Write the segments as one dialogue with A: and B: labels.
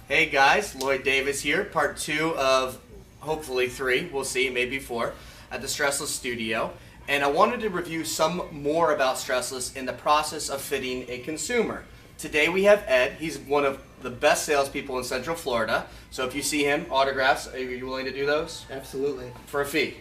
A: Hey guys, Lloyd Davis here, part 2 of hopefully 3, we'll see, maybe 4, at the Stressless studio. And I wanted to review some more about Stressless in the process of fitting a consumer. Today we have Ed. He's one of the best salespeople in Central Florida. So if you see him, autographs, are you willing to do those?
B: Absolutely.
A: For a fee?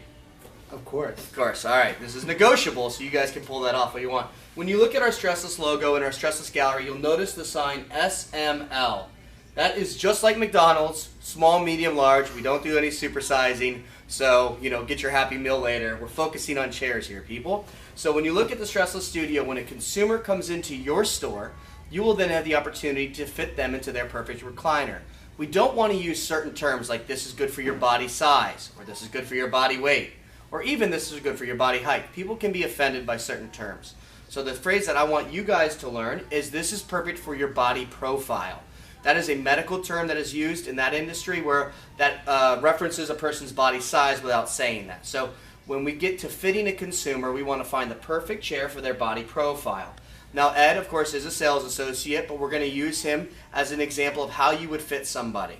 B: Of course.
A: Of course. All right. This is negotiable, so you guys can pull that off what you want. When you look at our Stressless logo in our Stressless gallery, you'll notice the sign SML. That is just like McDonald's, small, medium, large. We don't do any supersizing, so get your Happy Meal later. We're focusing on chairs here, people. So when you look at the Stressless studio, when a consumer comes into your store, you will then have the opportunity to fit them into their perfect recliner. We don't want to use certain terms like this is good for your body size, or this is good for your body weight, or even this is good for your body height. People can be offended by certain terms. So the phrase that I want you guys to learn is this is perfect for your body profile. That is a medical term that is used in that industry where that references a person's body size without saying that. So when we get to fitting a consumer, we want to find the perfect chair for their body profile. Now Ed, of course, is a sales associate, but we're going to use him as an example of how you would fit somebody.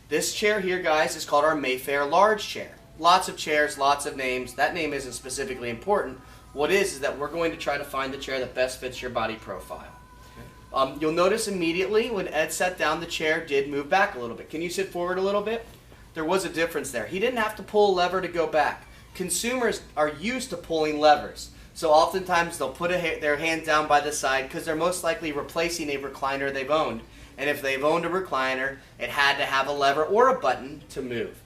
A: This chair here, guys, is called our Mayfair Large Chair. Lots of chairs, lots of names. That name isn't specifically important. What is that we're going to try to find the chair that best fits your body profile. You'll notice immediately when Ed sat down, the chair did move back a little bit. Can you sit forward a little bit? There was a difference there. He didn't have to pull a lever to go back. Consumers are used to pulling levers. So oftentimes they'll put their hand down by the side because they're most likely replacing a recliner they've owned. And if they've owned a recliner, it had to have a lever or a button to move.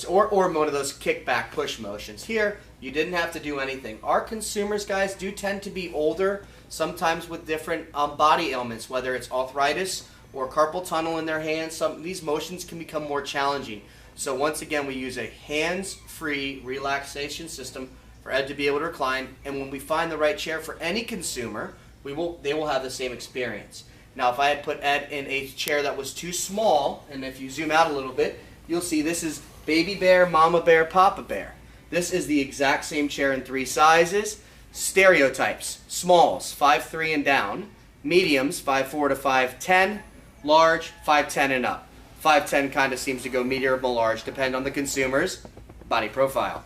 A: Or one of those kickback push motions. Here, you didn't have to do anything. Our consumers, guys, do tend to be older, sometimes with different body ailments, whether it's arthritis or carpal tunnel in their hands. These motions can become more challenging. So once again, we use a hands-free relaxation system for Ed to be able to recline. And when we find the right chair for any consumer, they will have the same experience. Now, if I had put Ed in a chair that was too small, and if you zoom out a little bit, you'll see this is Baby Bear, Mama Bear, Papa Bear. This is the exact same chair in 3 sizes. Stereotypes: smalls, 5'3" and down; mediums, 5'4" to 5'10", large, 5'10" and up. 5'10" kind of seems to go medium or large, depend on the consumer's body profile.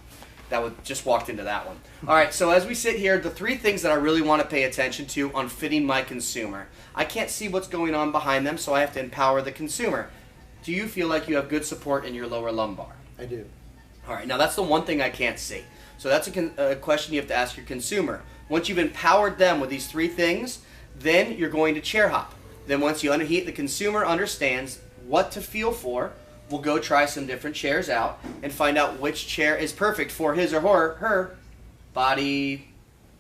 A: Just walked into that one. All right, so as we sit here, the 3 things that I really want to pay attention to on fitting my consumer. I can't see what's going on behind them, so I have to empower the consumer. Do you feel like you have good support in your lower lumbar?
B: I do.
A: All right, now that's the one thing I can't see. So that's a question you have to ask your consumer. Once you've empowered them with these 3 things, then you're going to chair hop. Then once you unheat, the consumer understands what to feel for. We'll go try some different chairs out and find out which chair is perfect for his or her body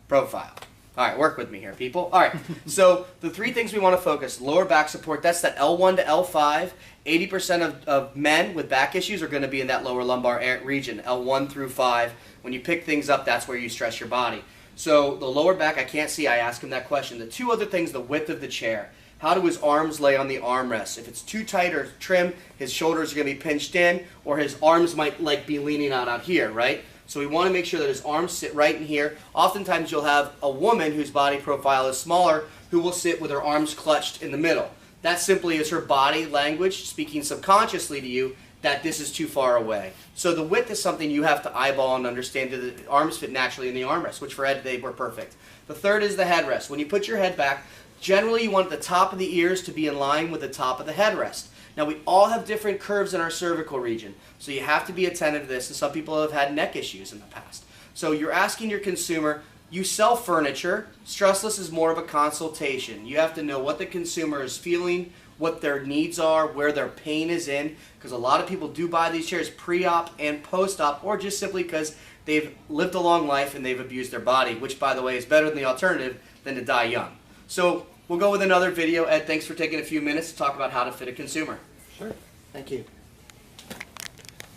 A: profile. All right, work with me here, people. All right, so the 3 things we want to focus: lower back support. That's that L1 to L5. 80% of men with back issues are going to be in that lower lumbar region, L1 through 5. When you pick things up, that's where you stress your body. So the lower back, I can't see. I ask him that question. The 2 other things: the width of the chair. How do his arms lay on the armrest? If it's too tight or trim, his shoulders are going to be pinched in, or his arms might be leaning out here, right? So we want to make sure that his arms sit right in here. Oftentimes you'll have a woman whose body profile is smaller who will sit with her arms clutched in the middle. That simply is her body language speaking subconsciously to you that this is too far away. So the width is something you have to eyeball and understand that the arms fit naturally in the armrest, which for Ed they were perfect. The 3rd is the headrest. When you put your head back, generally you want the top of the ears to be in line with the top of the headrest. Now we all have different curves in our cervical region, so you have to be attentive to this, and some people have had neck issues in the past. So you're asking your consumer, you sell furniture. Stressless is more of a consultation. You have to know what the consumer is feeling, what their needs are, where their pain is in, because a lot of people do buy these chairs pre-op and post-op, or just simply because they've lived a long life and they've abused their body, which, by the way, is better than the alternative than to die young. So we'll go with another video. Ed, thanks for taking a few minutes to talk about how to fit a consumer.
B: Sure. Thank you.